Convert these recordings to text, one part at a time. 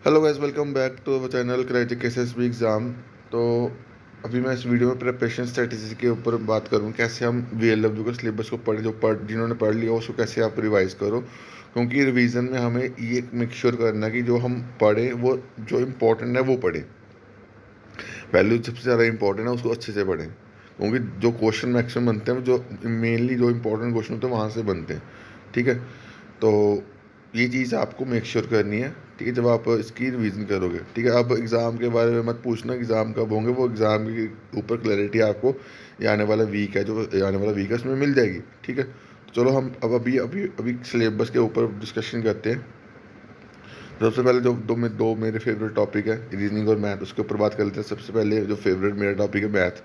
Hello guys, welcome back to our channel critic SSB exam. तो अभी मैं इस वीडियो में प्रिपरेशन स्ट्रेटजी के ऊपर बात करूँ, कैसे हम वीएलडब्ल्यू के सिलेबस को जिन्होंने पढ़ लिया उसको कैसे आप रिवाइज करो। क्योंकि रिवीजन में हमें ये मेक श्योर करना कि जो हम पढ़ें वो जो इम्पोर्टेंट है वो पढ़ें। वैल्यू सबसे ज़्यादा इंपॉर्टेंट है, उसको अच्छे से पढ़ें। क्योंकि जो क्वेश्चन मैक्सिमम बनते हैं जो मेनली जो इंपॉर्टेंट क्वेश्चन होते हैं वहाँ से बनते हैं। ठीक है, तो ये चीज़ आपको मेक श्योर करनी है। ठीक है, जब आप इसकी रिवीजन करोगे। ठीक है, अब एग्ज़ाम के बारे में मत पूछना एग्ज़ाम कब होंगे, वो एग्ज़ाम के ऊपर क्लैरिटी आपको ये आने वाला वीक है, जो आने वाला वीक है उसमें मिल जाएगी। ठीक है, तो चलो हम अब अभी अभी अभी सिलेबस के ऊपर डिस्कशन करते हैं। सबसे पहले जो दो मेरे फेवरेट टॉपिक है, रीजनिंग और मैथ, उसके ऊपर बात कर लेते हैं। सबसे पहले जो फेवरेट मेरा टॉपिक है मैथ,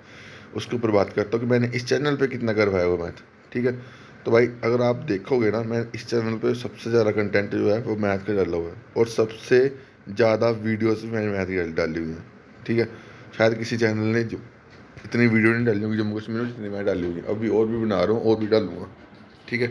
उसके ऊपर बात करता हूँ कि मैंने इस चैनल पे कितना करवाया हुआ मैथ। ठीक है, तो भाई अगर आप देखोगे ना, मैं इस चैनल पे सबसे ज़्यादा कंटेंट जो है वो मैथ का डाला हुआ है, और सबसे ज़्यादा वीडियोस भी मैंने मैथ की डाली हुई है। ठीक है, शायद किसी चैनल ने जो इतनी वीडियो नहीं डाली होगी जम्मू कश्मीर में जितनी मैं डाली हुई, अभी और भी बना रहा हूँ और भी डालूंगा। ठीक है,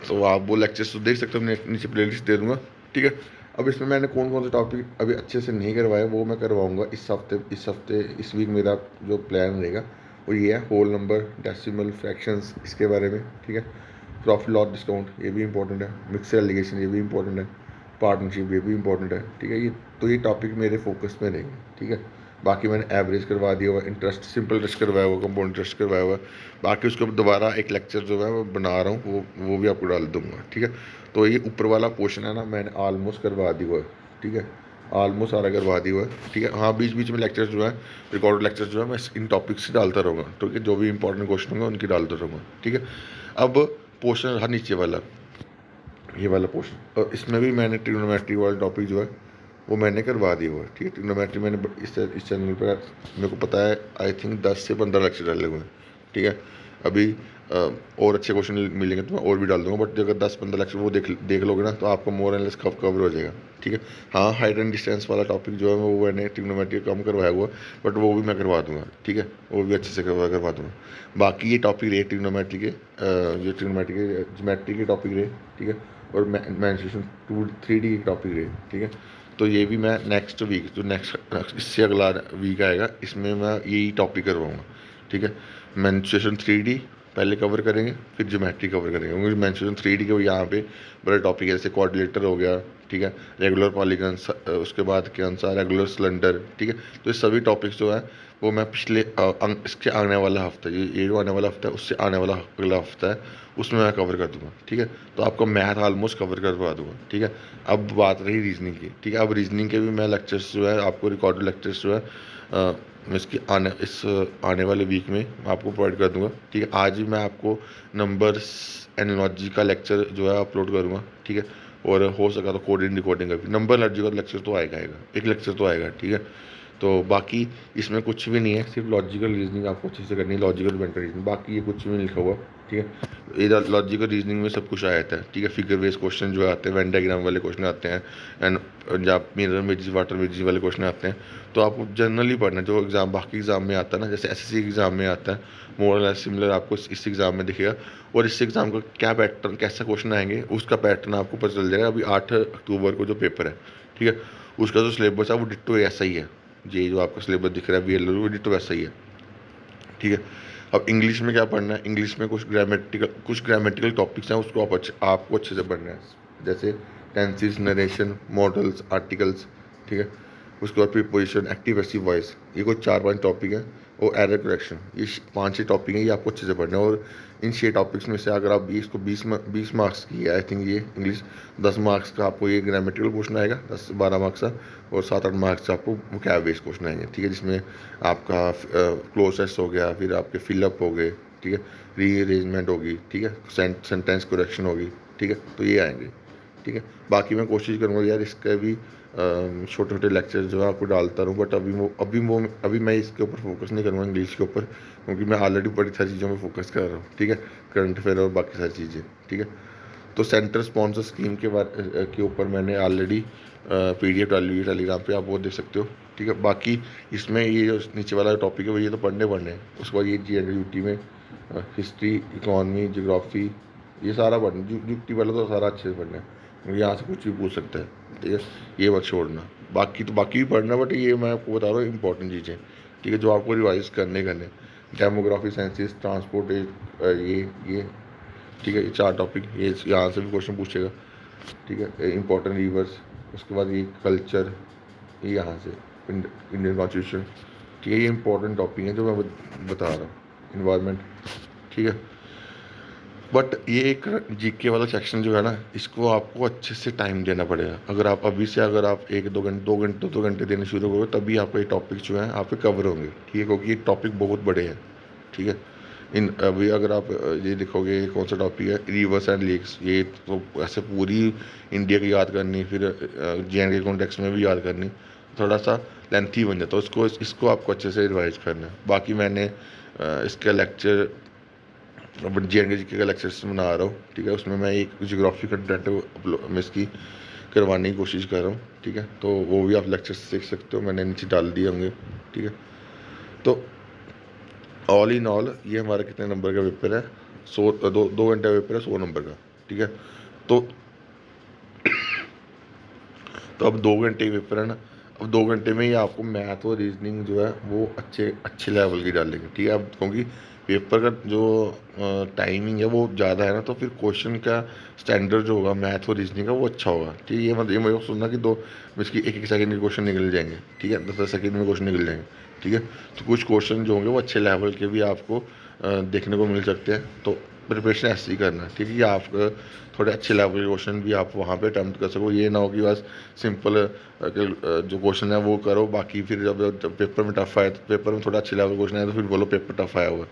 तो आप वो लेक्चर्स तो देख सकते हो, मैं नीचे प्लेलिस्ट दे दूँगा। ठीक है, अब इसमें मैंने कौन कौन से टॉपिक अभी अच्छे से नहीं करवाया वो मैं करवाऊँगा इस हफ्ते इस वीक मेरा जो प्लान रहेगा वो ये है। होल नंबर, डेसिमल, फ्रैक्शंस, इसके बारे में। ठीक है, प्रॉफिट लॉस डिस्काउंट ये भी इंपॉर्टेंट है, मिक्सर एलिगेशन ये भी इंपॉर्टेंट है, पार्टनरशिप ये भी इंपॉर्टेंट है। ठीक है, ये टॉपिक मेरे फोकस में रहेंगे। ठीक है, बाकी मैंने एवरेज करवा दिया हुआ, इंटरेस्ट सिंपल इंटरेस्ट करवाया हुआ, कंपाउंड इंटरेस्ट करवाया हुआ। बाकी उसके ऊपर दोबारा एक लेक्चर जो है वो बना रहा हूँ, वो भी आपको डाल दूंगा। ठीक है, तो ये ऊपर वाला पोर्शन है ना, मैंने ऑलमोस्ट करवा दिया हुआ है। ठीक है, ऑलमोस्ट सारा करवा दिया हुआ है। ठीक है, हाँ बीच बीच में लेक्चर्स जो है, रिकॉर्डेड लेक्चर्स जो है मैं इन टॉपिक्स से डालता रहूँगा। ठीक है, जो भी इंपॉर्टेंट क्वेश्चन होंगे उनकी डालता रहूँगा। ठीक है, अब पोर्शन रहा नीचे वाला, ये वाला पोर्शन, और इसमें भी मैंने ट्रिग्नोमेट्री वाला टॉपिक जो है वो मैंने करवा दिया हुआ है। ठीक है, ट्रिग्नोमेट्री मैंने इस चैनल पर मेरे को पता है आई थिंक 10 से 15 लेक्चर डाले हुए हैं। ठीक है, अभी और अच्छे क्वेश्चन मिलेंगे तो मैं और भी डाल दूंगा, बट अगर 10-15 लेक्चर वो देख लोगे ना तो आपका मोर एंड लेस कवर हो जाएगा। ठीक है, हाँ हाइट एंड डिस्टेंस वाला टॉपिक जो है वो मैंने ट्रिग्नोमेट्री कम करवाया हुआ, बट वो भी मैं करवा दूंगा। ठीक है, वो भी अच्छे से करवा दूंगा। बाकी ये टॉपिक रहे ट्रिग्नोमेट्री के, जो ट्रिग्नोमेट्री के ज्योमेट्री के टॉपिक रहे। ठीक है, और मेंसुरेशन 2-3D की टॉपिक रही। ठीक है, तो ये भी मैं नेक्स्ट वीक जो नेक्स्ट इससे अगला वीक आएगा इसमें मैं यही टॉपिक करवाऊँगा। ठीक है, मेंसुरेशन 3D पहले कवर करेंगे, फिर ज्योमेट्री कवर करेंगे, क्योंकि मेंसुरेशन 3D के यहाँ पे बड़े टॉपिक है, जैसे क्वाड्रिलेटर हो गया। ठीक है, रेगुलर पॉलीगन्स, उसके बाद क्या आंसर रेगुलर सिलेंडर। ठीक है, तो ये सभी टॉपिक्स जो है वो मैं पिछले इसके आने वाला हफ्ता, ये जो आने वाला हफ्ता है उससे आने वाला अगला हफ्ता है उसमें मैं कवर कर दूंगा। ठीक है, तो आपको मैथ ऑलमोस्ट कवर करवा दूंगा। ठीक है, अब बात रही रीजनिंग की। ठीक है, अब रीजनिंग के भी मैं लेक्चर्स जो है आपको रिकॉर्डेड लेक्चर्स जो है इस आने वाले वीक में मैं आपको प्रोवाइड कर दूंगा। ठीक है, आज ही मैं आपको नंबर्स एनालॉजी का लेक्चर जो है अपलोड करूँगा। ठीक है, और हो सका तो कोडिंग डिकोडिंग का भी नंबर एनालॉजी का लेक्चर तो आएगा एक लेक्चर तो आएगा। ठीक है, तो बाकी इसमें कुछ भी नहीं है, सिर्फ लॉजिकल रीजनिंग आपको अच्छे से करनी है, लॉजिकल मेंटल रीजनिंग, बाकी ये कुछ भी नहीं लिखा हुआ। ठीक है, ये लॉजिकल रीजनिंग में सब कुछ आ जाता है। ठीक है, फिगर बेस्ड क्वेश्चन जो आते हैं, वेन डायग्राम वाले क्वेश्चन आते हैं, एंड जब मिरर इमेजेस वाटर इमेजेस वाले क्वेश्चन आते हैं, तो आपको जनरली पढ़ना है जो एग्जाम बाकी एग्जाम में आता है ना, जैसे एसएससी एग्जाम में आता है, मोर और सिमिलर आपको इस एग्जाम में दिखेगा। और इस एग्जाम का क्या पैटर्न, कैसा क्वेश्चन आएंगे उसका पैटर्न आपको पता चल जाएगा। अभी 8 अक्टूबर को जो पेपर है, ठीक है, उसका जो सिलेबस है वो डिट्टो ऐसा ही है। ये जो आपका सिलेबस दिख रहा है वीएलएल वो डिट्टो वैसा ही है। ठीक है, अब इंग्लिश में क्या पढ़ना है, इंग्लिश में कुछ ग्रामेटिकल टॉपिक्स हैं, उसको आपको अच्छे से पढ़ना है, जैसे टेंसेस, नरेशन, मॉडल्स, आर्टिकल्स। ठीक है, उसके बाद प्रीपोजिशन, एक्टिव पैसिव वॉइस, ये कुछ 4-5 टॉपिक हैं। और एरर करेक्शन, ये 5-6 टॉपिक हैं, ये आपको अच्छे से पढ़ना है। और इन 6 टॉपिक्स में से अगर आप इसको 20 मार्क्स की है आई थिंक ये इंग्लिश, 10 मार्क्स का आपको ये ग्रामेटिकल क्वेश्चन आएगा, 10-12 मार्क्स का, और 7-8 मार्क्स आपको वोकैब बेस्ड क्वेश्चन आएंगे। ठीक है, जिसमें आपका क्लोजेस हो गया, फिर आपके फिलअप हो गए। ठीक है, रीअरेंजमेंट होगी। ठीक है, सेंटेंस करेक्शन होगी। ठीक है, तो ये आएंगे। ठीक है, बाकी मैं कोशिश करूँगा यार इसका भी छोटे छोटे लेक्चर जो है आपको डालता रहूँ, बट अभी मैं इसके ऊपर फोकस नहीं करूँगा इंग्लिश के ऊपर, क्योंकि मैं ऑलरेडी बड़ी सारी चीज़ों में फोकस कर रहा हूँ। ठीक है, करंट अफेयर और बाकी सारी चीज़ें। ठीक है, तो सेंटर स्पॉन्सर स्कीम के ऊपर मैंने ऑलरेडी PDF डाली हुई है टेलीग्राम पे, आप वो देख सकते हो। ठीक है, बाकी इसमें ये जो नीचे वाला टॉपिक है वो ये तो पढ़ने हैं। उसके बाद ये GND में हिस्ट्री, इकॉनमी, जोग्राफी, ये सारा पढ़ना। यूटी वाला तो सारा अच्छे से पढ़ना है, यहाँ से कुछ भी पूछ सकता है। ठीक है, ये मत छोड़ना। बाकी भी पढ़ना, बट ये मैं आपको बता रहा हूँ इंपॉर्टेंट चीज़ें, ठीक है, जो आपको रिवाइज करने डेमोग्राफी, साइंसिस, ट्रांसपोर्ट, ये ठीक है, ये 4 टॉपिक, ये यहाँ से भी क्वेश्चन पूछेगा, ठीक है। इंपॉर्टेंट रिवर्स, उसके बाद ये कल्चर, ये यहाँ से इंडियन कॉन्स्टिट्यूशन, ठीक है, ये इंपॉर्टेंट टॉपिक है जो मैं बता रहा हूँ। इन्वायरमेंट, ठीक है। बट ये एक जीके वाला सेक्शन जो है ना, इसको आपको अच्छे से टाइम देना पड़ेगा। अगर आप अभी से अगर आप 2 घंटे देने शुरू करोगे, तभी आपका ये टॉपिक जो है आप पे कवर होंगे, ठीक है, क्योंकि ये टॉपिक बहुत बड़े हैं, ठीक है। इन अभी अगर आप ये देखोगे कौन सा टॉपिक है, रिवर्स एंड लेक्स, ये तो ऐसे पूरी इंडिया की याद करनी, फिर जे.एंड.के कॉन्टेक्स्ट में भी याद करनी, थोड़ा सा लेंथी बन जाता है। इसको आपको अच्छे से रिवाइज करना है। बाकी मैंने इसका लेक्चर बट जे.एंड.के का लेक्चर्स बना रहा हूँ, ठीक है। उसमें मैं एक जियोग्राफी कंटेंट में इसकी करवाने की कोशिश कर रहा हूँ, ठीक है। तो वो भी आप लेक्चर्स देख सकते हो, मैंने नीचे डाल दिए होंगे, ठीक है। तो ऑल इन ऑल ये हमारा कितने नंबर का पेपर है, 2 घंटे का पेपर है, 100 नंबर का, ठीक है। तो अब 2 घंटे का पेपर है ना, अब 2 घंटे में ही आपको मैथ और रीजनिंग जो है वो अच्छे अच्छे लेवल की डालेंगे, ठीक है। अब क्योंकि पेपर का जो टाइमिंग है वो ज़्यादा है ना, तो फिर क्वेश्चन का स्टैंडर्ड जो होगा मैथ और रीजनिंग का वो अच्छा होगा, ठीक है। ये मुझे सुनना कि दो इसकी 1-1 सेकंड के क्वेश्चन निकल जाएंगे, ठीक है, 10-10 सेकंड में क्वेश्चन निकल जाएंगे, ठीक है। तो कुछ क्वेश्चन जो होंगे वो अच्छे लेवल के भी आपको देखने को मिल सकते हैं। तो प्रिपरेशन ऐसे ही करना है, ठीक है, कि आप थोड़े अच्छे लेवल के क्वेश्चन भी आप वहाँ पे अटैम्प्ट कर सको। ये ना हो कि बस सिंपल जो क्वेश्चन है वो करो, बाकी फिर जब पेपर में टफ आए, तो पेपर में थोड़ा अच्छे लेवल क्वेश्चन आए तो फिर बोलो पेपर टफ आया हुआ,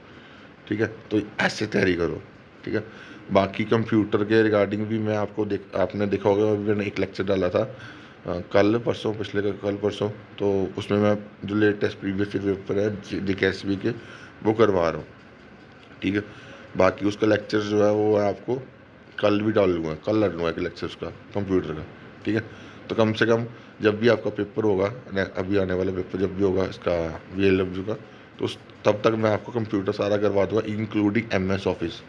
ठीक है। तो ऐसे तैयारी करो, ठीक है। बाकी कंप्यूटर के रिगार्डिंग भी मैं आपने देखा होगा, अभी मैंने एक लेक्चर डाला था कल परसों, कल परसों, तो उसमें मैं जो लेटेस्ट प्रीवियस ईयर पेपर है JKSB के वो करवा रहा हूँ, ठीक है। बाकी उसका लेक्चर जो है वो आपको कल भी कल डालूंगा एक लेक्चर उसका कंप्यूटर का, ठीक है। तो कम से कम जब भी आपका पेपर होगा, अभी आने वाला पेपर जब भी होगा इसका VLW का, तो तब तक मैं आपको कंप्यूटर सारा करवा दूँगा इंक्लूडिंग MS ऑफिस,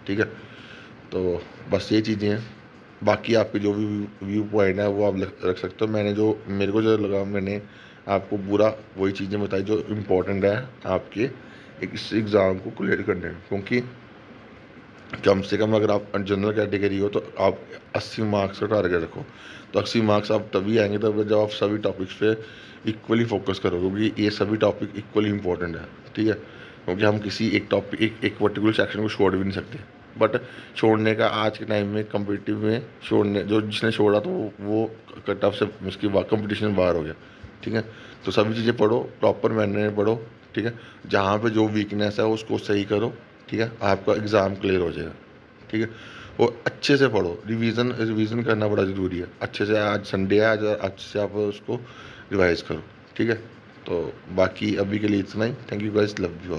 ठीक है। तो बस ये चीज़ें हैं। बाकी आपके जो भी व्यू पॉइंट है वो आप रख सकते हो। मेरे को जो लगा, मैंने आपको पूरा वही चीज़ें बताई जो इम्पोर्टेंट है आपके इस एग्ज़ाम को क्लियर करने में। क्योंकि कम से कम अगर आप जनरल कैटेगरी हो तो आप 80 मार्क्स का टारगेट रखो। तो 80 मार्क्स आप तभी आएंगे तब जब आप सभी टॉपिक्स पे इक्वली फोकस करो, क्योंकि ये सभी टॉपिक इक्वली इंपॉर्टेंट है, ठीक है। क्योंकि हम किसी एक टॉपिक एक पर्टिकुलर सेक्शन को छोड़ भी नहीं सकते, बट छोड़ने का आज के टाइम में कम्पिटिटिव में छोड़ने जो जिसने छोड़ा तो वो कट ऑफ से उसकी कंपटीशन में बाहर हो गया, ठीक है। तो सभी चीज़ें पढ़ो, प्रॉपर मैनर में पढ़ो, ठीक है। जहाँ पे जो वीकनेस है उसको सही करो, ठीक है, आपका एग्ज़ाम क्लियर हो जाएगा, ठीक है। और अच्छे से पढ़ो, रिवीजन करना बड़ा ज़रूरी है। अच्छे से आज संडे है, आज अच्छे से आप उसको रिवाइज करो, ठीक है। तो बाकी अभी के लिए इतना ही। Thank you guys, love you.